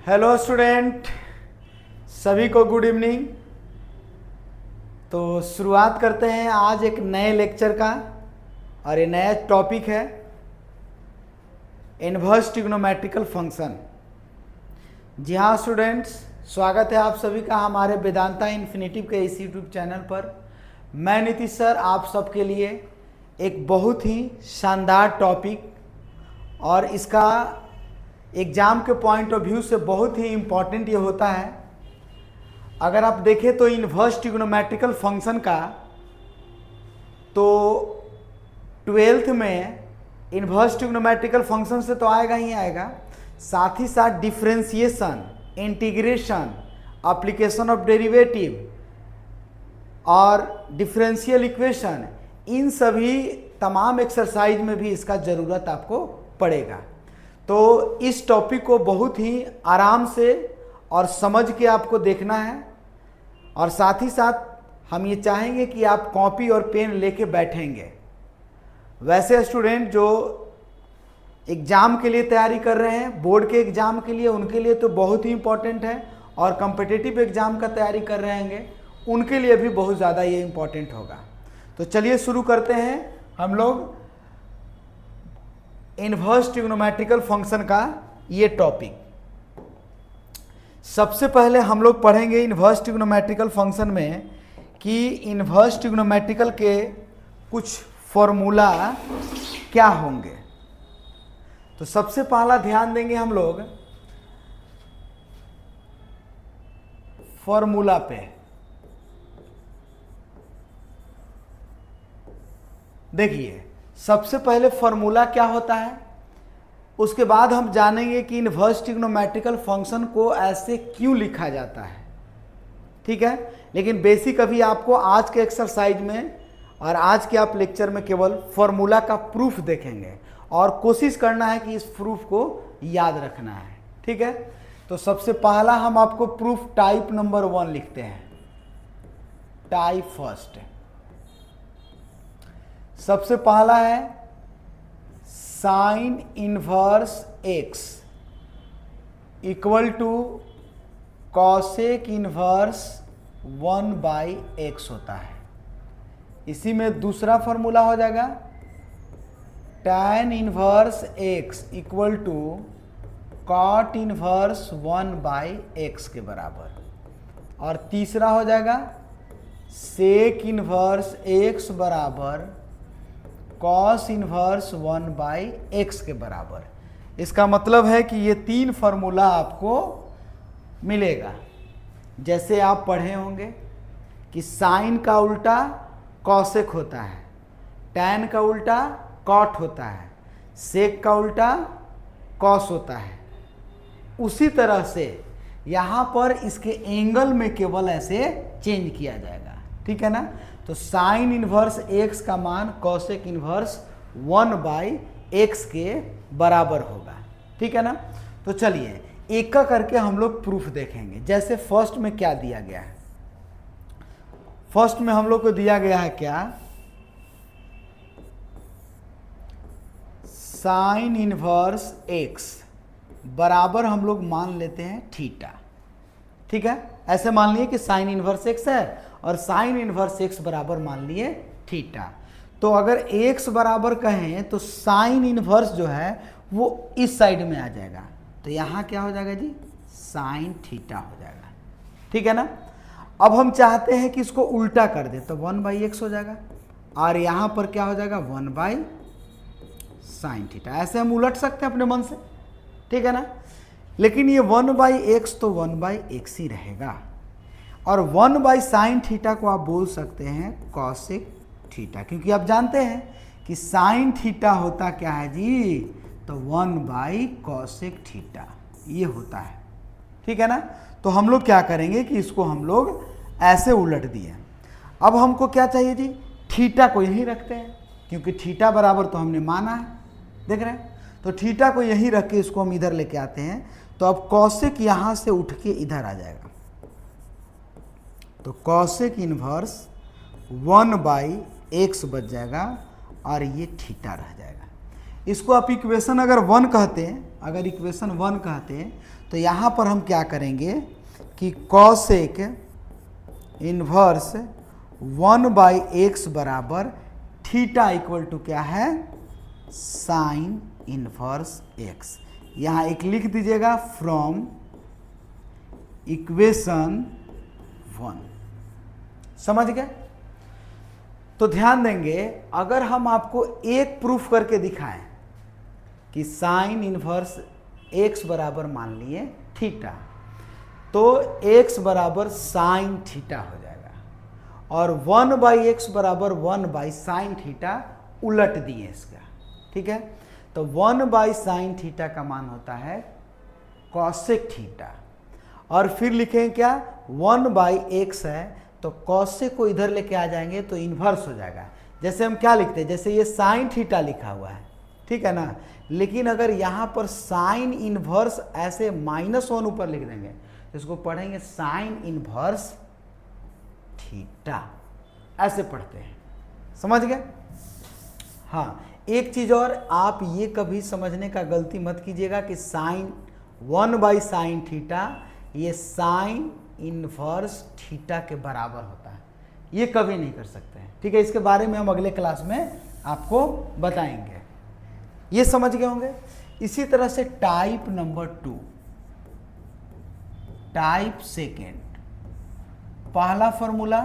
Hello student, सभी को good evening. तो शुरुआत करते हैं आज एक नए लेक्चर का, और ये नया टॉपिक है इन्वर्स ट्रिग्नोमेट्रिकल फंक्शन। जी हाँ स्टूडेंट्स, स्वागत है आप सभी का हमारे वेदांता इन्फिनिटिव के इस यूट्यूब चैनल पर। मैं नीतीश सर आप सबके लिए एक बहुत ही शानदार टॉपिक, और इसका एग्ज़ाम के पॉइंट ऑफ व्यू से बहुत ही इम्पॉर्टेंट ये होता है। अगर आप देखें तो इन्वर्स ट्रिग्नोमेट्रिकल फंक्शन का तो 12th में इन्वर्स ट्रिग्नोमेट्रिकल फंक्शन से तो आएगा ही आएगा, साथ ही साथ differentiation, integration, application of derivative और डिफरेंशियल इक्वेशन, इन सभी तमाम एक्सरसाइज में भी इसका ज़रूरत आपको पड़ेगा। तो इस टॉपिक को बहुत ही आराम से और समझ के आपको देखना है, और साथ ही साथ हम ये चाहेंगे कि आप कॉपी और पेन लेके बैठेंगे। वैसे स्टूडेंट जो एग्ज़ाम के लिए तैयारी कर रहे हैं, बोर्ड के एग्ज़ाम के लिए, उनके लिए तो बहुत ही इम्पोर्टेंट है, और कॉम्पिटिटिव एग्ज़ाम का तैयारी कर रहे होंगे उनके लिए भी बहुत ज़्यादा ये इम्पोर्टेंट होगा। तो चलिए शुरू करते हैं हम लोग इन्वर्स ट्रिग्नोमेट्रिकल फंक्शन का ये टॉपिक। सबसे पहले हम लोग पढ़ेंगे इन्वर्स ट्रिग्नोमेट्रिकल फंक्शन में कि इन्वर्स ट्रिग्नोमेट्रिकल के कुछ फॉर्मूला क्या होंगे। तो सबसे पहला ध्यान देंगे हम लोग फॉर्मूला पे। देखिए सबसे पहले फॉर्मूला क्या होता है, उसके बाद हम जानेंगे कि इन्वर्स ट्रिग्नोमेट्रिकल फंक्शन को ऐसे क्यों लिखा जाता है। ठीक है, लेकिन बेसिक अभी आपको आज के एक्सरसाइज में और आज के आप लेक्चर में केवल फॉर्मूला का प्रूफ देखेंगे, और कोशिश करना है कि इस प्रूफ को याद रखना है। ठीक है, तो सबसे पहला हम आपको प्रूफ टाइप नंबर 1 लिखते हैं। टाइप फर्स्ट सबसे पहला है sine inverse x equal to cosec inverse 1/x होता है। इसी में दूसरा फॉर्मूला हो जाएगा tan inverse x equal to cot inverse 1/x के बराबर, और तीसरा हो जाएगा सेक इनवर्स x बराबर कॉस इनवर्स 1/x के बराबर। इसका मतलब है कि ये 3 फार्मूला आपको मिलेगा। जैसे आप पढ़े होंगे कि साइन का उल्टा कॉसेक होता है, टैन का उल्टा कॉट होता है, सेक का उल्टा कॉस होता है। उसी तरह से यहाँ पर इसके एंगल में केवल ऐसे चेंज किया जाएगा। ठीक है ना, तो साइन इनवर्स x का मान कॉसेक इनवर्स 1/x के बराबर होगा। ठीक है ना, तो चलिए एक का करके हम लोग प्रूफ देखेंगे। जैसे फर्स्ट में क्या दिया गया है, फर्स्ट में हम लोग को दिया गया है क्या, साइन इनवर्स x बराबर हम लोग मान लेते हैं थीटा। ठीक है, ऐसे मान लिए कि साइन इनवर्स x है और साइन इनवर्स x बराबर मान लिए थीटा। तो अगर x बराबर कहें तो साइन इनवर्स जो है वो इस साइड में आ जाएगा, तो यहाँ क्या हो जाएगा जी, साइन थीटा हो जाएगा। ठीक है ना, अब हम चाहते हैं कि इसको उल्टा कर दे, तो 1/x हो जाएगा, और यहाँ पर क्या हो जाएगा 1/साइन थीटा। ऐसे हम उलट सकते हैं अपने मन से। ठीक है ना, लेकिन ये 1/x तो 1/x ही रहेगा, और 1/साइन थीटा को आप बोल सकते हैं कॉसेक थीटा, क्योंकि आप जानते हैं कि साइन थीटा होता क्या है जी, तो 1/कॉसेक थीटा ये होता है। ठीक है ना, तो हम लोग क्या करेंगे कि इसको हम लोग ऐसे उलट दिए। अब हमको क्या चाहिए जी, थीटा को यहीं रखते हैं, क्योंकि थीटा बराबर तो हमने माना है, देख रहे हैं। तो थीटा को यहीं रख के इसको हम इधर लेके आते हैं, तो अब कॉसेक यहाँ से उठ के इधर आ जाएगा, तो कॉसेक इनवर्स 1/x बच जाएगा, और ये थीटा रह जाएगा। इसको आप इक्वेशन अगर 1 कहते हैं, अगर इक्वेशन 1 कहते तो यहाँ पर हम क्या करेंगे कि कॉसेक इन्वर्स 1/x बराबर थीटा इक्वल टू क्या है, साइन इन्वर्स x। यहाँ एक लिख दीजिएगा फ्रॉम इक्वेशन 1। समझ गए? तो ध्यान देंगे, अगर हम आपको एक प्रूफ करके दिखाएं कि साइन इन्वर्स x बराबर मान लिए थीटा, तो x बराबर साइन थीटा हो जाएगा, और 1/x बराबर 1/साइन थीटा उलट दिए इसका। ठीक है, तो 1/साइन थीटा का मान होता है कॉसेक थीटा, और फिर लिखें क्या, 1/x है तो कॉसेक को इधर लेके आ जाएंगे तो इन्वर्स हो जाएगा। जैसे हम क्या लिखते हैं, जैसे ये साइन थीटा लिखा हुआ है, ठीक है ना, लेकिन अगर यहाँ पर साइन इन्वर्स ऐसे -1 ऊपर लिख देंगे तो इसको पढ़ेंगे साइन इन्वर्स थीटा, ऐसे पढ़ते हैं। समझ गए? हाँ, एक चीज और, आप ये कभी समझने का गलती मत कीजिएगा कि साइन 1/साइन थीटा ये साइन इन्वर्स थीटा के बराबर होता है, ये कभी नहीं कर सकते हैं। ठीक है, इसके बारे में हम अगले क्लास में आपको बताएंगे। ये समझ गए होंगे। इसी तरह से टाइप नंबर 2, टाइप सेकेंड, पहला formula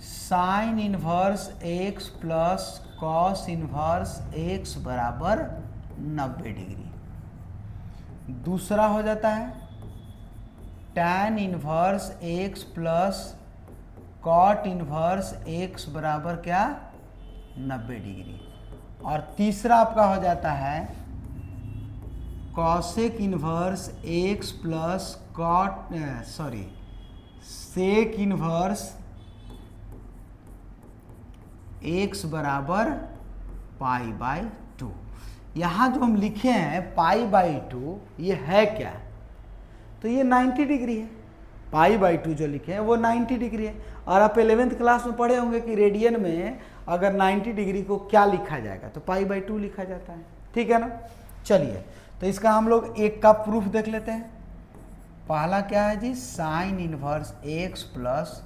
sine inverse x plus cos inverse x बराबर 90 डिग्री। दूसरा हो जाता है tan inverse x plus cot inverse x बराबर क्या, 90 डिग्री। और तीसरा आपका हो जाता है cosec inverse x plus sec inverse x बराबर π/2। यहाँ जो हम लिखे हैं π/2, ये है क्या, तो ये 90 डिग्री है। π/2 जो लिखे हैं वो 90 डिग्री है। और आप 11th क्लास में पढ़े होंगे कि रेडियन में अगर 90 डिग्री को क्या लिखा जाएगा, तो π/2 लिखा जाता है। ठीक है ना। चलिए, तो इसका हम लोग एक का प्रूफ देख लेते हैं। पहला क्या है जी, sine inverse x plus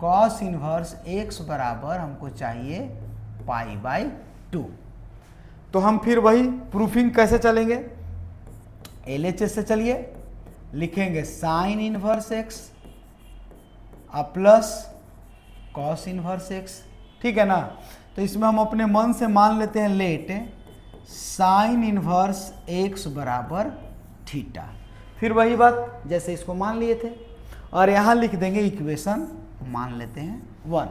cos inverse x बराबर हमको चाहिए π/2। तो हम फिर वही प्रूफिंग कैसे चलेंगे, LHS से चलिए, लिखेंगे sign inverse x plus cos inverse x। ठीक है ना। तो इसमें हम अपने मन से मान लेते हैं लेट साइन इन्वर्स x बराबर थीटा। फिर वही बात जैसे इसको मान लिए थे, और यहाँ लिख देंगे इक्वेशन मान लेते हैं 1।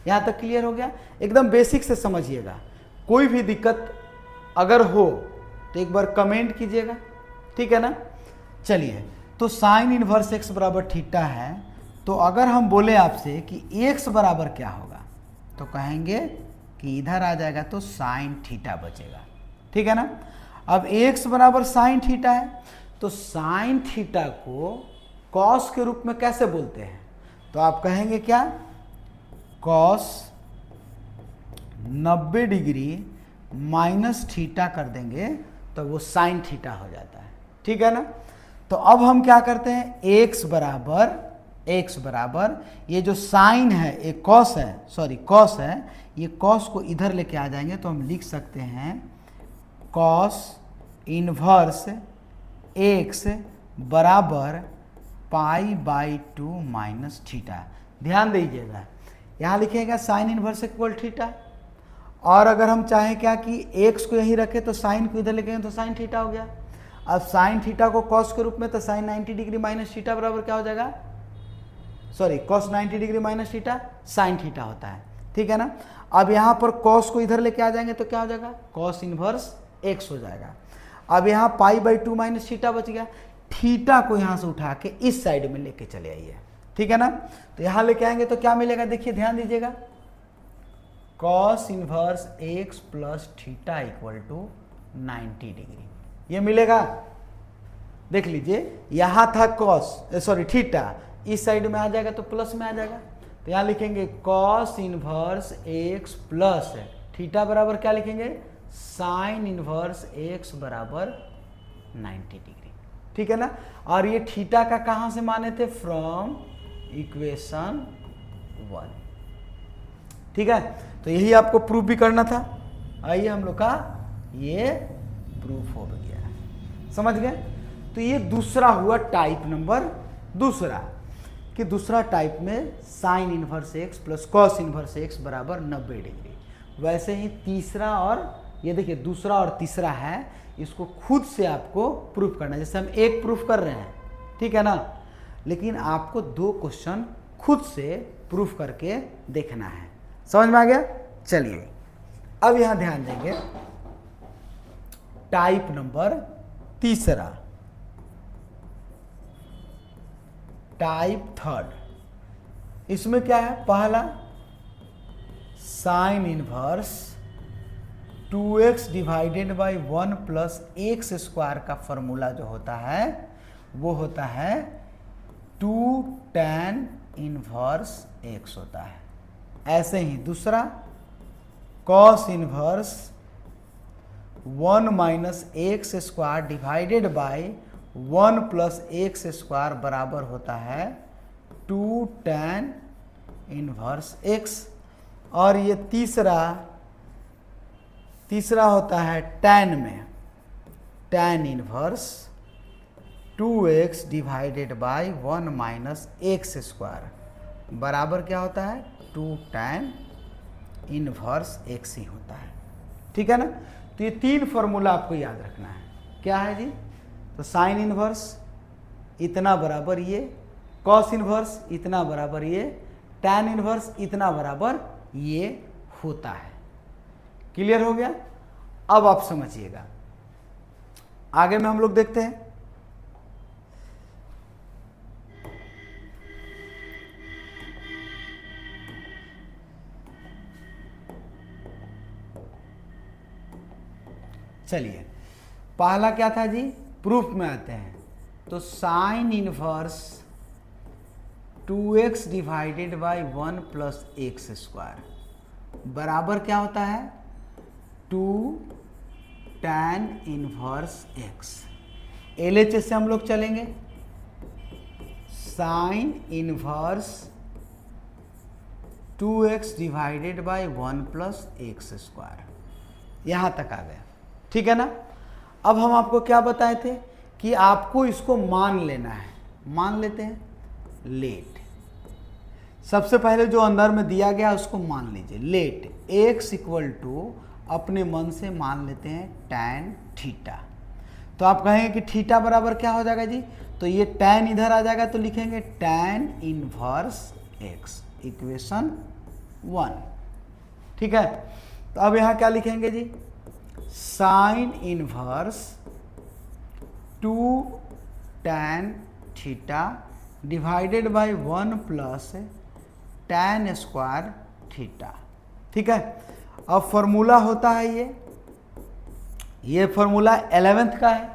यहाँ तक क्लियर हो गया? एकदम बेसिक से समझिएगा। कोई भी दिक्कत अगर हो तो एक बार कमेंट कीजिएगा। ठीक है ना। चलिए, तो साइन इन्वर्स x बराबर थीटा है, तो अगर हम बोले आपसे कि x बराबर क्या होगा, तो कहेंगे कि इधर आ जाएगा तो साइन थीटा बचेगा। ठीक है ना। अब x बराबर साइन थीटा है, तो साइन थीटा को कॉस के रूप में कैसे बोलते हैं, तो आप कहेंगे क्या, कॉस 90 डिग्री माइनस थीटा कर देंगे तो वो साइन थीटा हो जाता है। ठीक है ना। तो अब हम क्या करते हैं, x बराबर ये जो साइन है, एक कॉस है, कॉस है, ये कॉस को इधर लेके आ जाएंगे तो हम लिख सकते हैं कॉस इन्वर्स x बराबर π/2 माइनस थीटा। ध्यान दीजिएगा, यहाँ लिखेगा साइन इन्वर्स इक्वल थीटा, और अगर हम चाहें क्या कि x को यहीं रखें तो साइन को इधर लिखेंगे तो साइन थीटा हो गया। अब साइन थीटा को कॉस के रूप में, तो साइन 90 डिग्री माइनस थीटा बराबर क्या हो जाएगा, cos 90 degree minus theta sine theta होता है। ठीक है ना। अब यहाँ पर कॉस को इधर लेके आ जाएंगे तो क्या हो जाएगा, कॉस इन्वर्स x हो जाएगा। अब यहाँ π/2 माइनस थीटा बच गया, थीटा को यहाँ से उठा के इस साइड में लेके चले आइए। ठीक है ना। तो यहाँ लेके आएंगे तो क्या मिलेगा, देखिए ध्यान दीजिएगा, cos inverse x plus theta equal to 90 degree, ये मिलेगा। देख लीजिए, यहाँ था थीटा, इस साइड में आ जाएगा तो प्लस में आ जाएगा। तो यहाँ लिखेंगे cos inverse x plus theta बराबर क्या लिखेंगे, साइन इनवर्स एक्स बराबर 90 डिग्री, ठीक है ना। और ये थीटा का कहाँ से माने थे, फ्रॉम इक्वेशन 1, ठीक है। तो यही आपको प्रूफ भी करना था। आइए हम लोग का ये प्रूफ हो गया, समझ गए। तो ये दूसरा हुआ टाइप नंबर दूसरा, कि दूसरा टाइप में sign inverse x plus cos inverse x बराबर 90 डिग्री। वैसे ही तीसरा, और ये देखिए दूसरा और तीसरा है, इसको खुद से आपको प्रूफ करना है। जैसे हम एक प्रूफ कर रहे हैं, ठीक है ना, लेकिन आपको 2 क्वेश्चन खुद से प्रूफ करके देखना है। समझ में आ गया। चलिए अब यहां ध्यान देंगे, टाइप नंबर तीसरा, टाइप थर्ड। इसमें क्या है, पहला sine inverse 2x divided by 1 plus x square का फॉर्मूला जो होता है वो होता है 2 tan इनवर्स x होता है। ऐसे ही दूसरा cos inverse 1 minus x square divided by 1 plus x square बराबर होता है 2 tan इनवर्स x। और ये तीसरा होता है tan में tan inverse 2x divided by 1 minus x square बराबर क्या होता है 2 tan इनवर्स x ही होता है, ठीक है ना। तो ये 3 फॉर्मूला आपको याद रखना है। क्या है जी, तो साइन इनवर्स इतना बराबर ये, कॉस इनवर्स इतना बराबर ये, tan इनवर्स इतना बराबर ये होता है। क्लियर हो गया। अब आप समझिएगा, आगे में हम लोग देखते हैं। चलिए पहला क्या था जी, प्रूफ में आते हैं। तो sine inverse 2x divided by 1 plus x square बराबर क्या होता है 2 tan इनवर्स x। LHS से हम लोग चलेंगे, sine inverse 2x divided by 1 plus x square, यहां तक आ गया, ठीक है ना। अब हम आपको क्या बताए थे कि आपको इसको मान लेना है। मान लेते हैं, लेट सबसे पहले जो अंदर में दिया गया उसको मान लीजिए। लेट x इक्वल टू अपने मन से मान लेते हैं tan थीटा। तो आप कहेंगे कि थीटा बराबर क्या हो जाएगा जी, तो ये tan इधर आ जाएगा तो लिखेंगे tan इनवर्स x, इक्वेशन 1, ठीक है। तो अब यहाँ क्या लिखेंगे जी, sine inverse 2 tan theta divided by 1 plus tan square theta, ठीक है। अब फॉर्मूला होता है ये फॉर्मूला 11th का है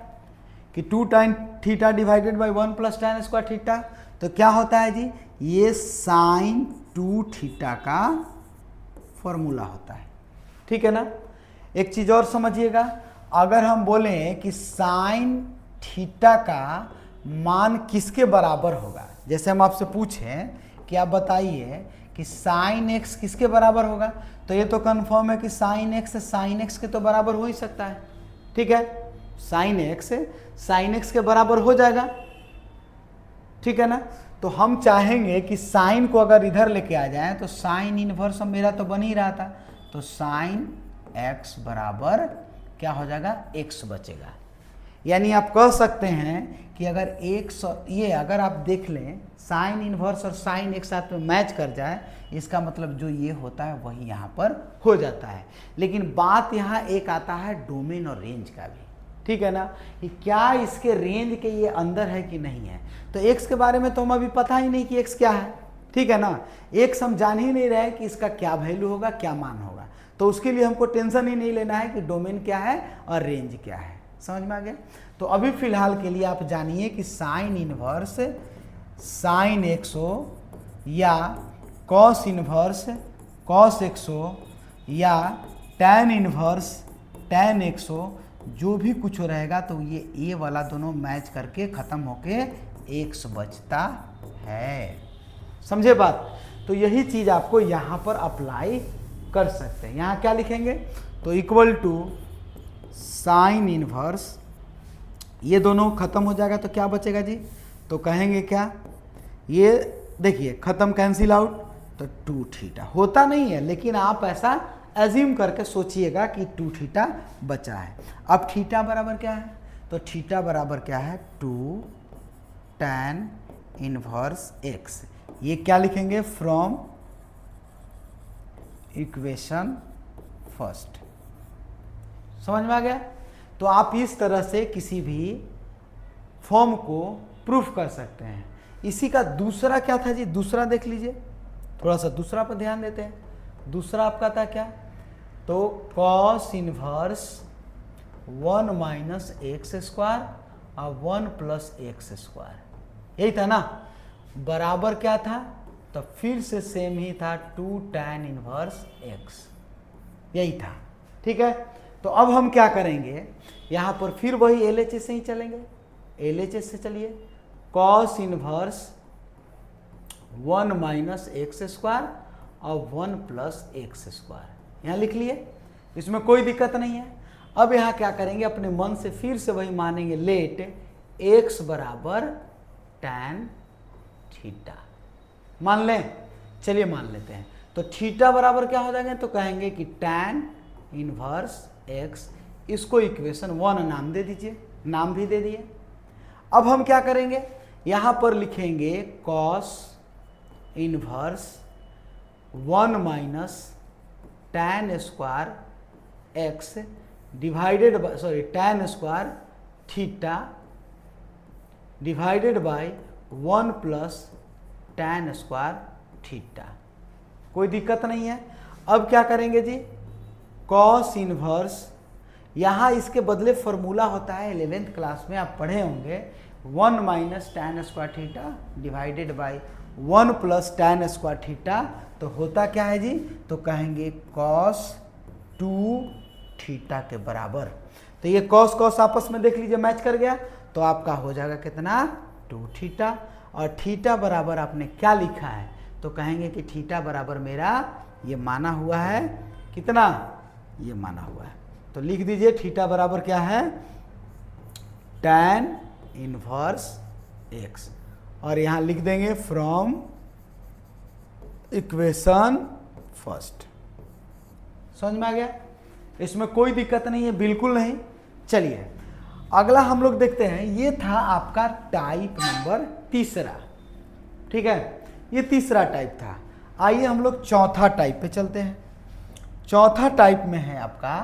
कि 2 tan theta divided by 1 plus tan square theta. तो क्या होता है जी, ये साइन 2 थीटा का फॉर्मूला होता है, ठीक है ना। एक चीज और समझिएगा, अगर हम बोलें कि साइन थीटा का मान किसके बराबर होगा, जैसे हम आपसे पूछें कि आप बताइए कि साइन एक्स किसके बराबर होगा, तो ये तो कंफर्म है कि साइन एक्स के तो बराबर हो ही सकता है, ठीक है। साइन एक्स के बराबर हो जाएगा, ठीक है ना। तो हम चाहेंगे कि साइन को अगर इधर लेके आ जाए तो साइन इनवर्स मेरा तो बन ही रहा था, तो साइन एक्स बराबर क्या हो जाएगा, एक्स बचेगा। यानी आप कह सकते हैं कि अगर ये अगर आप देख लें साइन इनवर्स और साइन एक साथ में मैच कर जाए, इसका मतलब जो ये होता है वही यहाँ पर हो जाता है। लेकिन बात यहाँ एक आता है डोमेन और रेंज का भी, ठीक है ना, कि क्या इसके रेंज के ये अंदर है कि नहीं है। तो एक्स के बारे में तो हम अभी पता ही नहीं कि एक्स क्या है, ठीक है ना। एक्स हम जान ही नहीं रहे कि इसका क्या वैल्यू होगा, क्या मान होगा। तो उसके लिए हमको टेंशन ही नहीं लेना है कि डोमेन क्या है और रेंज क्या है। समझ में आ गया। तो अभी फिलहाल के लिए आप जानिए कि साइन इनवर्स साइन एक्स हो या कॉस इनवर्स कॉस एक्स हो या टैन इनवर्स tan x हो, जो भी कुछ हो रहेगा तो ये ए वाला दोनों मैच करके ख़त्म होके x बचता है। समझे बात? तो यही चीज़ आपको यहाँ पर अप्लाई कर सकते हैं। यहाँ क्या लिखेंगे? तो इक्वल टू साइन इनवर्स, ये दोनों खत्म हो जाएगा तो क्या बचेगा जी? तो कहेंगे क्या? ये देखिए खत्म, कैंसिल आउट, तो 2 थीटा होता नहीं है, लेकिन आप ऐसा एज्यूम करके सोचिएगा कि 2 थीटा बचा है। अब थीटा बराबर क्या है? तो थीटा बराबर क्या है? 2 tan इनवर्स x। ये क्या लिखेंगे? From equation first. समझ में आ गया? तो आप इस तरह से किसी भी फॉर्म को प्रूफ कर सकते हैं। इसी का दूसरा क्या था जी? दूसरा देख लीजिए, थोड़ा सा दूसरा पर ध्यान देते हैं। दूसरा आपका था क्या? तो cos inverse 1 minus x square और 1 प्लस एक्स स्क्वायर, यही था ना? बराबर क्या था? तो फिर से सेम ही था, 2 tan इनवर्स x, यही था। ठीक है, तो अब हम क्या करेंगे? यहाँ पर फिर वही LHS से ही चलेंगे। LHS से चलिए, cos inverse 1 minus x square और 1 प्लस एक्स स्क्वायर, यहाँ लिख लिए, इसमें कोई दिक्कत नहीं है। अब यहाँ क्या करेंगे? अपने मन से फिर से वही मानेंगे, लेट x बराबर tan थीटा मान लें। चलिए मान लेते हैं। तो थीटा बराबर क्या हो जाएंगे? तो कहेंगे कि tan इनवर्स x, इसको इक्वेशन 1 नाम दे दीजिए, नाम भी दे दिए। अब हम क्या करेंगे? यहाँ पर लिखेंगे cos inverse 1 minus tan square x divided by, sorry, tan square theta divided by 1 plus tan square theta. कोई दिक्कत नहीं है। अब क्या करेंगे जी? cos इनवर्स, यहाँ इसके बदले फॉर्मूला होता है, 11th क्लास में आप पढ़े होंगे, 1 minus tan square theta divided by 1 plus tan square theta. तो होता क्या है जी? तो कहेंगे cos 2 थीटा के बराबर। तो ये cos cos आपस में देख लीजिए मैच कर गया, तो आपका हो जाएगा कितना? 2 थीटा। और थीटा बराबर आपने क्या लिखा है? तो कहेंगे कि थीटा बराबर मेरा ये माना हुआ है, कितना? ये माना हुआ है। तो लिख दीजिए थीटा बराबर क्या है? tan इनवर्स x, और यहाँ लिख देंगे फ्रॉम इक्वेशन फर्स्ट। समझ में आ गया? इसमें कोई दिक्कत नहीं है, बिल्कुल नहीं। चलिए अगला हम लोग देखते हैं। ये था आपका टाइप नंबर तीसरा। ठीक है, ये तीसरा टाइप था। आइए हम लोग चौथा टाइप पे चलते हैं। चौथा टाइप में है आपका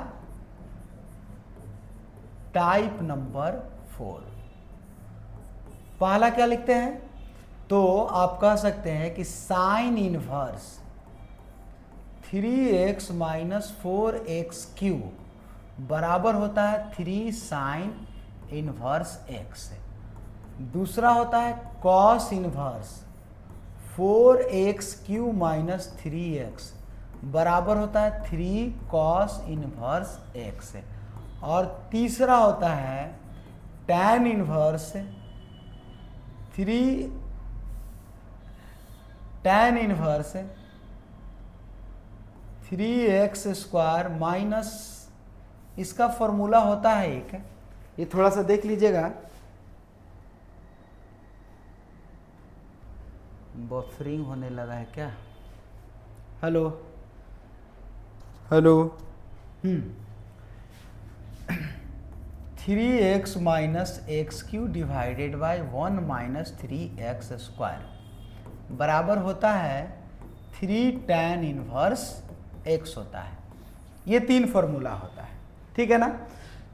टाइप नंबर 4। पहला क्या लिखते हैं? तो आप कह सकते हैं कि sine inverse 3x minus 4x³ बराबर होता है 3 साइन इनवर्स x। दूसरा होता है cos inverse 4x³ minus 3x बराबर होता है 3 cos इनवर्स x। और तीसरा होता है tan inverse 3 tan inverse 3x square minus, इसका फॉर्मूला होता है एक, ये थोड़ा सा देख लीजिएगा, बफरिंग होने लगा है क्या? Hello hello 3x minus x³ divided by 1 minus 3x square बराबर होता है 3 tan इनवर्स x होता है। ये 3 फॉर्मूला होता है, ठीक है ना?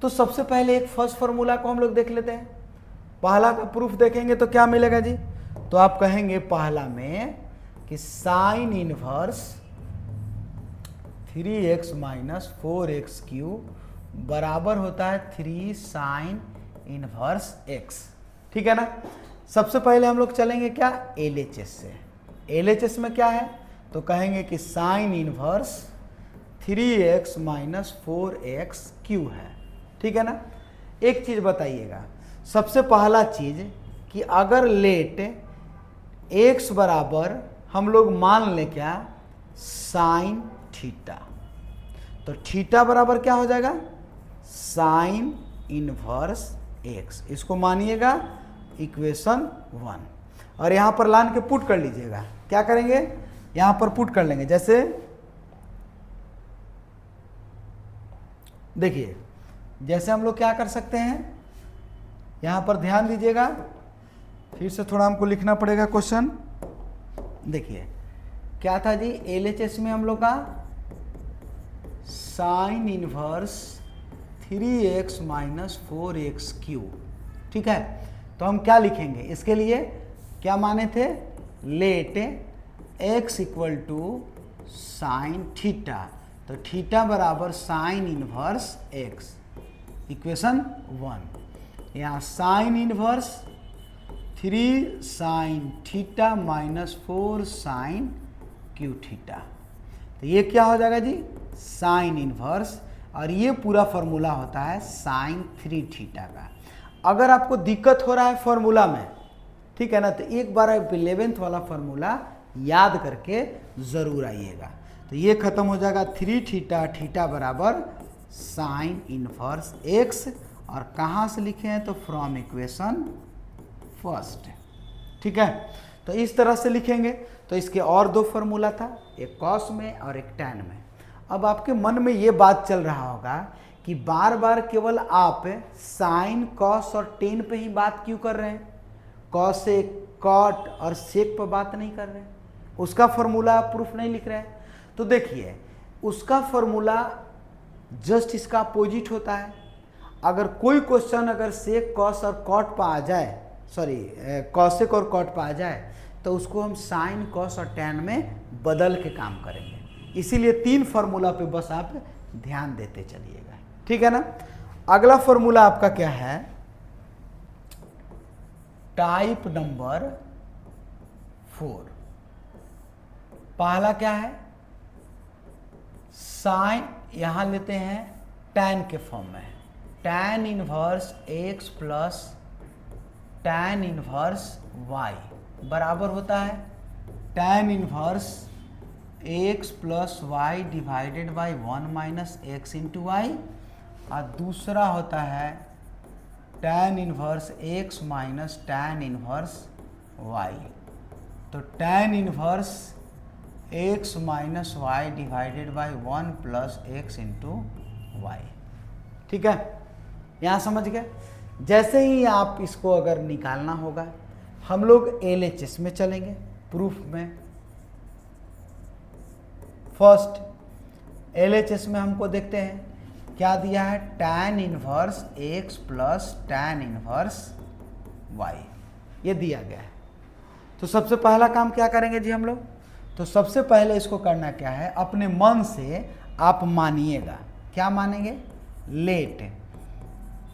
तो सबसे पहले एक फर्स्ट फॉर्मूला को हम लोग देख लेते हैं। पहला का प्रूफ देखेंगे तो क्या मिलेगा जी? तो आप कहेंगे पहला में कि sine inverse 3x minus 4x³ बराबर होता है 3 साइन इनवर्स x। ठीक है ना? सबसे पहले हम लोग चलेंगे क्या? LHS से। LHS में क्या है? तो कहेंगे कि sine inverse 3x minus 4x Q है। ठीक है ना। एक चीज़ बताइएगा, सबसे पहला चीज़ कि अगर लेट x बराबर हम लोग मान लें क्या, साइन थीटा, तो थीटा बराबर क्या हो जाएगा, साइन इनवर्स x। इसको मानिएगा इक्वेशन 1 और यहाँ पर लान के पुट कर लीजिएगा। क्या करेंगे, यहाँ पर पुट कर लेंगे। जैसे देखिए, जैसे हम लोग क्या कर सकते हैं, यहाँ पर ध्यान दीजिएगा, फिर से थोड़ा हमको लिखना पड़ेगा क्वेश्चन। देखिए क्या था जी, LHS में हम लोग का sine inverse 3x minus 4x Q. ठीक है, तो हम क्या लिखेंगे इसके लिए, क्या माने थे, let x equal to sine theta, तो थीटा बराबर साइन इनवर्स x, इक्वेशन 1। यहाँ sine inverse 3 sine theta minus 4 sine cube theta, तो ये क्या हो जाएगा जी, साइन इनवर्स, और ये पूरा फॉर्मूला होता है साइन 3 थीटा का। अगर आपको दिक्कत हो रहा है फॉर्मूला में, ठीक है ना, तो एक बार 11th वाला फॉर्मूला याद करके ज़रूर आइएगा। तो ये खत्म हो जाएगा 3 थीटा, थीटा बराबर साइन इनवर्स x, और कहाँ से लिखे हैं, तो फ्रॉम इक्वेशन फर्स्ट। ठीक है, तो इस तरह से लिखेंगे। तो इसके और दो फॉर्मूला था, एक कॉस में और एक टैन में। अब आपके मन में ये बात चल रहा होगा कि बार बार केवल आप साइन, कॉस और टेन पे ही बात क्यों कर रहे हैं, कॉस से कॉट और सेक पर बात नहीं कर रहे हैं, उसका फॉर्मूला आप प्रूफ नहीं लिख रहे हैं। तो देखिए, उसका फॉर्मूला जस्ट इसका अपोजिट होता है। अगर कोई क्वेश्चन अगर सेक, कॉस और कॉट पर आ जाए, सॉरी कॉसेक और कॉट पर आ जाए, तो उसको हम साइन, कॉस और टैन में बदल के काम करेंगे। इसीलिए 3 फार्मूला पे बस आप ध्यान देते चलिएगा। ठीक है ना। अगला फार्मूला आपका क्या है, टाइप नंबर 4। पहला क्या है, साइन, यहां लेते हैं टैन के फॉर्म में, tan inverse x plus tan inverse y बराबर होता है tan inverse x plus y divided by 1 minus x into y, और दूसरा होता है tan inverse x minus tan inverse y। तो tan inverse x minus y divided by 1 plus x into y. ठीक है, यहाँ समझ गए। जैसे ही आप इसको अगर निकालना होगा, हम लोग LHS में चलेंगे, प्रूफ में। फर्स्ट LHS में हमको देखते हैं क्या दिया है, tan inverse x plus tan inverse y, ये दिया गया है। तो सबसे पहला काम क्या करेंगे जी हम लोग, तो सबसे पहले इसको करना क्या है, अपने मन से आप मानिएगा, क्या मानेंगे, लेट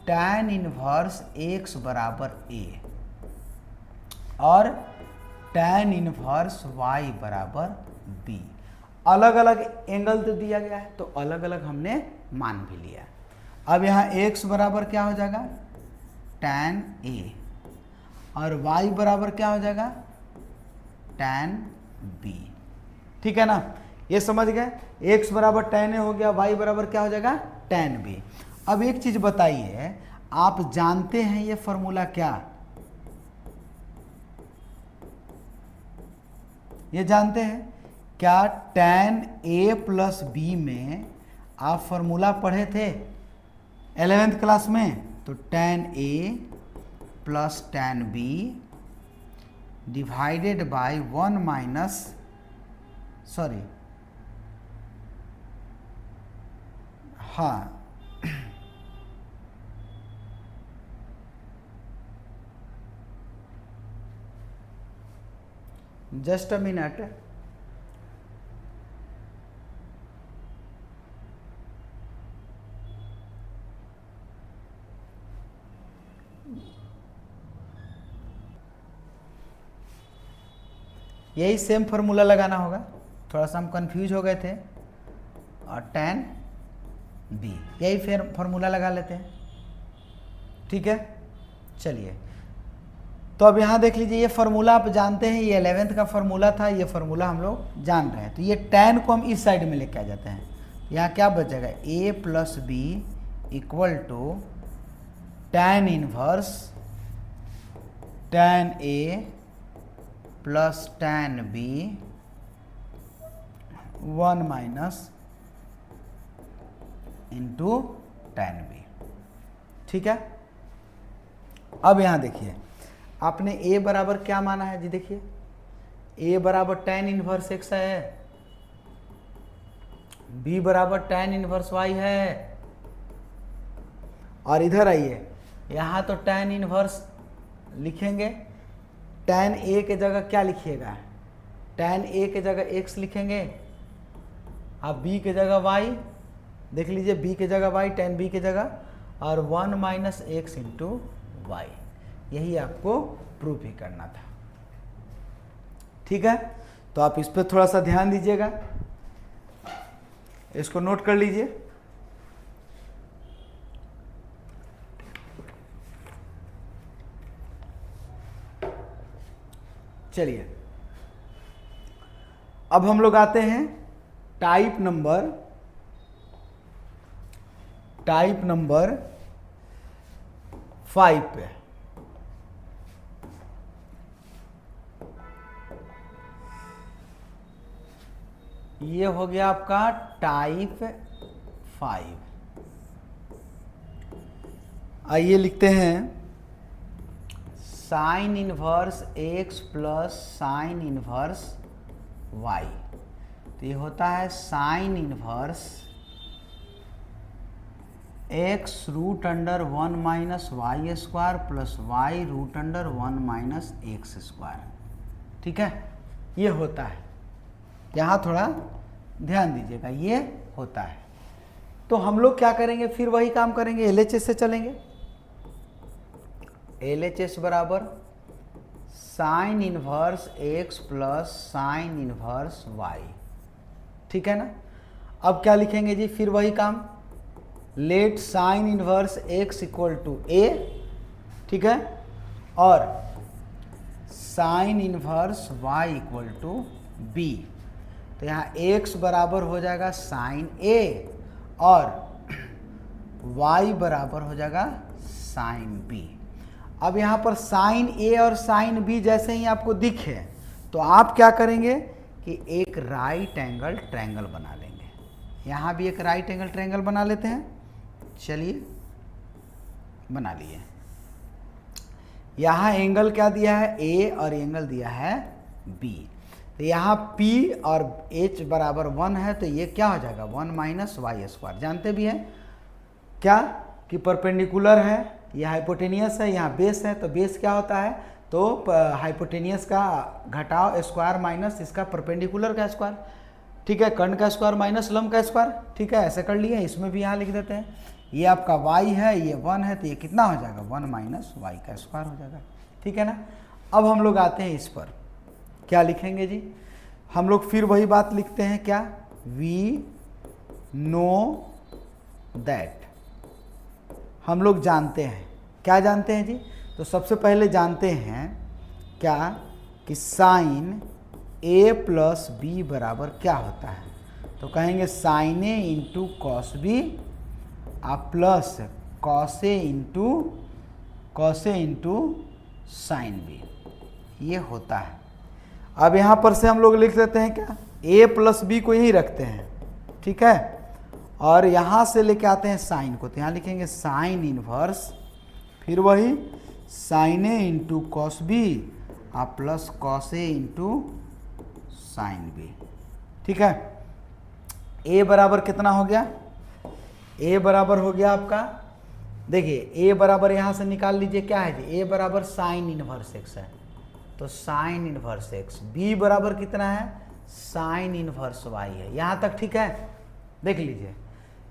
टैन इनवर्स x बराबर a और टैन इनवर्स y बराबर b। अलग अलग एंगल तो दिया गया है, तो अलग अलग हमने मान भी लिया। अब यहाँ x बराबर क्या हो जाएगा, टैन a, और y बराबर क्या हो जाएगा, टैन b। ठीक है ना, ये समझ गए। x बराबर टैन a हो गया, y बराबर क्या हो जाएगा, टैन b। अब एक चीज बताइए, आप जानते हैं ये फॉर्मूला क्या, ये जानते हैं क्या, टैन a प्लस बी में आप फॉर्मूला पढ़े थे 11th क्लास में, तो tan a plus tan b divided by 1 minus, sorry हाँ, जस्ट अ मिनट, यही सेम फॉर्मूला लगाना होगा। थोड़ा सा हम कंफ्यूज हो गए थे, और tan b, यही फिर फॉर्मूला लगा लेते हैं। ठीक है, चलिए तो अब यहाँ देख लीजिए, ये फार्मूला आप जानते हैं, ये 11th का फार्मूला था, ये फार्मूला हम लोग जान रहे हैं। तो ये tan को हम इस साइड में लेके आ जाते हैं, यहाँ क्या बचेगा, a plus b equal to tan inverse tan a plus tan b 1 minus into tan b। ठीक है, अब यहाँ देखिए आपने a बराबर क्या माना है जी, देखिए a बराबर tan इनवर्स x है, b बराबर tan इनवर्स y है, और इधर आइए यहाँ तो tan इनवर्स लिखेंगे, tan a के जगह क्या लिखिएगा, tan a के जगह x लिखेंगे, अब b के जगह y, देख लीजिए b के जगह y, tan b के जगह, और 1 माइनस एक्स इंटू वाई, यही आपको प्रूफ ही करना था। ठीक है, तो आप इस पर थोड़ा सा ध्यान दीजिएगा, इसको नोट कर लीजिए। चलिए अब हम लोग आते हैं टाइप नंबर 5 पे। ये हो गया आपका टाइप 5। आइए लिखते हैं sine inverse x plus sine inverse y। तो ये होता है sine inverse x root under 1 minus y square plus y root under 1 minus x square. ठीक है, ये होता है, यहाँ थोड़ा ध्यान दीजिएगा, ये होता है। तो हम लोग क्या करेंगे, फिर वही काम करेंगे, LHS से चलेंगे। LHS बराबर sine inverse x plus sine inverse y। ठीक है ना, अब क्या लिखेंगे जी, फिर वही काम, let sine inverse x equal to a। ठीक है, और sine inverse y equal to b। तो यहाँ x बराबर हो जाएगा साइन a और y बराबर हो जाएगा साइन b। अब यहाँ पर साइन a और साइन b जैसे ही आपको दिखे तो आप क्या करेंगे कि एक राइट एंगल ट्रायंगल बना लेंगे। यहाँ भी एक राइट एंगल ट्रायंगल बना लेते हैं, चलिए बना लिए। यहाँ एंगल क्या दिया है, a, और एंगल दिया है b। तो यहाँ P और H बराबर 1 है, तो ये क्या हो जाएगा 1 माइनस वाई स्क्वायर। जानते भी हैं क्या कि परपेंडिकुलर है, यह हाइपोटेनियस है, यहाँ बेस है, तो बेस क्या होता है, तो हाइपोटेनियस का घटाव स्क्वायर माइनस इसका परपेंडिकुलर का स्क्वायर। ठीक है, कर्ण का स्क्वायर माइनस लंब का स्क्वायर। ठीक है, ऐसे कर लिए। इसमें भी यहाँ लिख देते हैं, ये आपका y है, ये 1 है, तो ये कितना हो जाएगा 1 माइनस वाई का स्क्वायर हो जाएगा। ठीक है ना, अब हम लोग आते हैं इस पर, क्या लिखेंगे जी, हम लोग फिर वही बात लिखते हैं, क्या, वी नो दैट, हम लोग जानते हैं। क्या जानते हैं जी, तो सबसे पहले जानते हैं क्या कि साइन a प्लस बी बराबर क्या होता है, तो कहेंगे sine a into cos B आप plus cos a into sine B, ये होता है। अब यहाँ पर से हम लोग लिख देते हैं क्या, a प्लस बी को यहीं रखते हैं। ठीक है, और यहाँ से लेके आते हैं साइन को, तो यहाँ लिखेंगे साइन इनवर्स, फिर वही sine a into cos B आप plus cos a into sine B. ठीक है, a बराबर कितना हो गया, a बराबर हो गया आपका, देखिए a बराबर यहाँ से निकाल लीजिए, क्या है जी, a बराबर साइन इनवर्स x है, तो साइन इनवर्स x। b बराबर कितना है, साइन इनवर्स y है, यहाँ तक ठीक है। देख लीजिए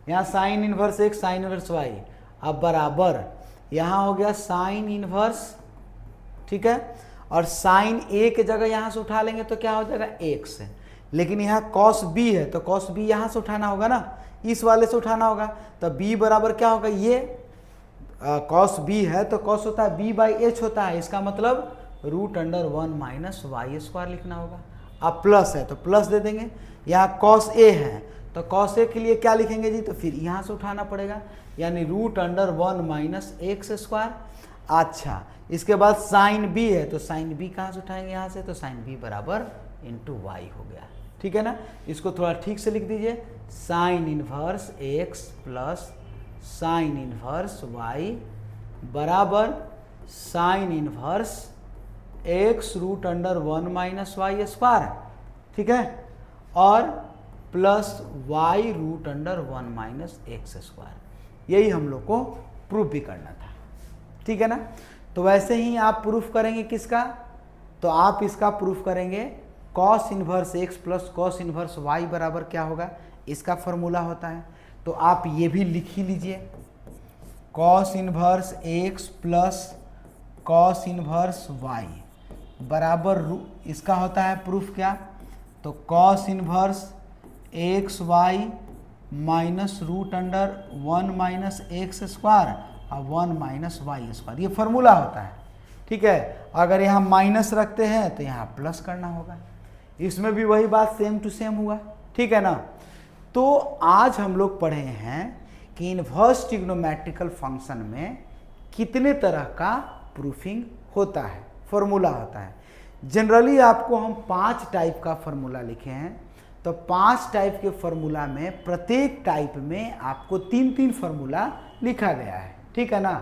यहाँ sine inverse x sign inverse y, अब बराबर यहाँ हो गया साइन इनवर्स। ठीक है, और साइन a के जगह यहाँ से उठा लेंगे तो क्या हो जाएगा x है, लेकिन यहाँ कॉस बी है तो कॉस बी यहाँ से उठाना होगा ना, इस वाले से उठाना होगा। तो बी बराबर क्या होगा, ये कॉस बी है तो कॉस होता है बी बाई एच होता है, इसका मतलब √1 माइनस वाई स्क्वायर लिखना होगा। अब प्लस है तो प्लस दे देंगे, यहाँ कॉस ए है तो कॉस ए के लिए क्या लिखेंगे जी, तो फिर यहाँ से उठाना पड़ेगा, यानी √1 माइनस एक्स स्क्वायर। अच्छा, इसके बाद साइन बी है तो साइन बी कहाँ से उठाएंगे, यहाँ से, तो साइन बी बराबर इंटू वाई हो गया। ठीक है ना, इसको थोड़ा ठीक से लिख दीजिए, sine inverse x plus sine inverse y बराबर sine inverse x √1 minus y square, ठीक है, और plus y √1 minus x square. यही हम लोग को प्रूफ भी करना था। ठीक है ना, तो वैसे ही आप प्रूफ करेंगे किसका, तो आप इसका प्रूफ करेंगे cos inverse x plus cos inverse y बराबर क्या होगा, इसका फॉर्मूला होता है। तो आप ये भी लिख ही लीजिए, cos inverse x plus cos inverse y बराबर इसका होता है प्रूफ क्या, तो cos inverse x y minus √1 minus x square और 1 माइनस वाई स्क्वायर, ये फॉर्मूला होता है। ठीक है, अगर यहाँ माइनस रखते हैं तो यहाँ प्लस करना होगा, इसमें भी वही बात सेम टू सेम हुआ। ठीक है ना, तो आज हम लोग पढ़े हैं कि इनवर्स ट्रिग्नोमेट्रिकल फंक्शन में कितने तरह का प्रूफिंग होता है, फॉर्मूला होता है। जनरली आपको हम 5 टाइप का फॉर्मूला लिखे हैं, तो 5 टाइप के फॉर्मूला में प्रत्येक टाइप में आपको 3-3 फॉर्मूला लिखा गया है। ठीक है ना,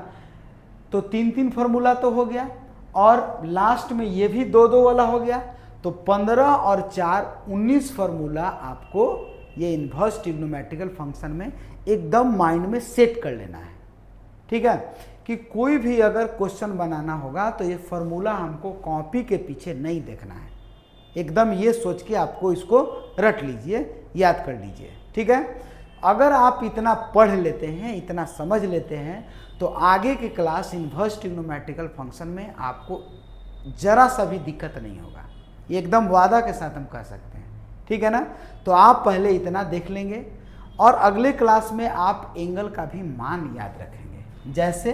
तो 3-3 फॉर्मूला तो हो गया, और लास्ट में ये भी 2-2 वाला हो गया, तो 15 और 4 19 फॉर्मूला आपको ये इनवर्स ट्रिग्नोमेट्रिकल फंक्शन में एकदम माइंड में सेट कर लेना है। ठीक है, कि कोई भी अगर क्वेश्चन बनाना होगा तो ये फॉर्मूला हमको कॉपी के पीछे नहीं देखना है, एकदम ये सोच के आपको इसको रट लीजिए, याद कर लीजिए। ठीक है, अगर आप इतना पढ़ लेते हैं, इतना समझ लेते हैं, तो आगे की क्लास इनवर्स ट्रिग्नोमेट्रिकल फंक्शन में आपको जरा सा भी दिक्कत नहीं होगा, ये एकदम वादा के साथ हम कह सकते हैं। ठीक है ना, तो आप पहले इतना देख लेंगे, और अगले क्लास में आप एंगल का भी मान याद रखेंगे, जैसे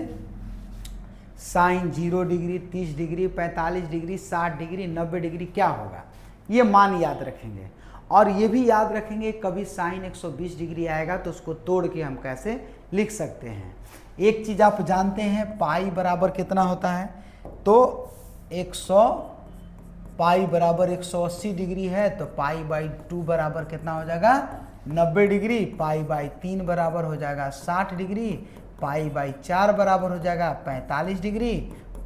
sine 0 degree, 30 degree, 45 degree, 60 degree, 90 degree क्या होगा, ये मान याद रखेंगे। और ये भी याद रखेंगे कभी साइन 120 डिग्री आएगा तो उसको तोड़ के हम कैसे लिख सकते हैं। एक चीज़ आप जानते हैं, पाई बराबर कितना होता है, तो 100 पाई बराबर 180 डिग्री है, तो पाई बाई 2 बराबर कितना हो जाएगा 90 डिग्री, पाई बाई 3 बराबर हो जाएगा 60 डिग्री, पाई बाई 4 बराबर हो जाएगा 45 डिग्री,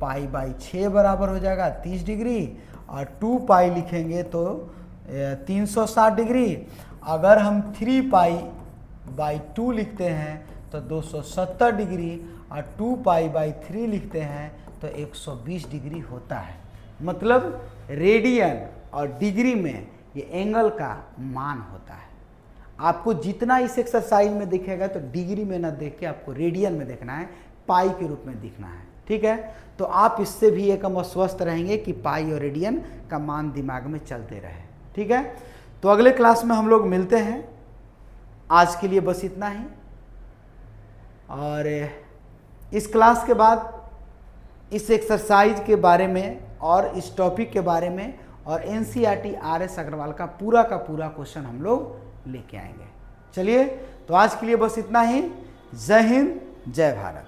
पाई बाई 6 बराबर हो जाएगा 30 डिग्री, और 2 पाई लिखेंगे तो 360 डिग्री। अगर हम 3 पाई बाई 2 लिखते हैं तो 270 डिग्री, और 2 पाई बाई 3 लिखते हैं तो 120 डिग्री होता है। मतलब रेडियन और डिग्री में ये एंगल का मान होता है। आपको जितना इस एक्सरसाइज में दिखेगा तो डिग्री में ना देख के आपको रेडियन में देखना है, पाई के रूप में दिखना है। ठीक है, तो आप इससे भी एकदम अस्वस्थ रहेंगे कि पाई और रेडियन का मान दिमाग में चलते रहे। ठीक है, तो अगले क्लास में हम लोग मिलते हैं। आज के लिए बस इतना ही, और इस क्लास के बाद इस एक्सरसाइज के बारे में और इस टॉपिक के बारे में और NCERT RS अग्रवाल का पूरा क्वेश्चन हम लोग लेके आएंगे। चलिए, तो आज के लिए बस इतना ही। जय हिंद, जय भारत।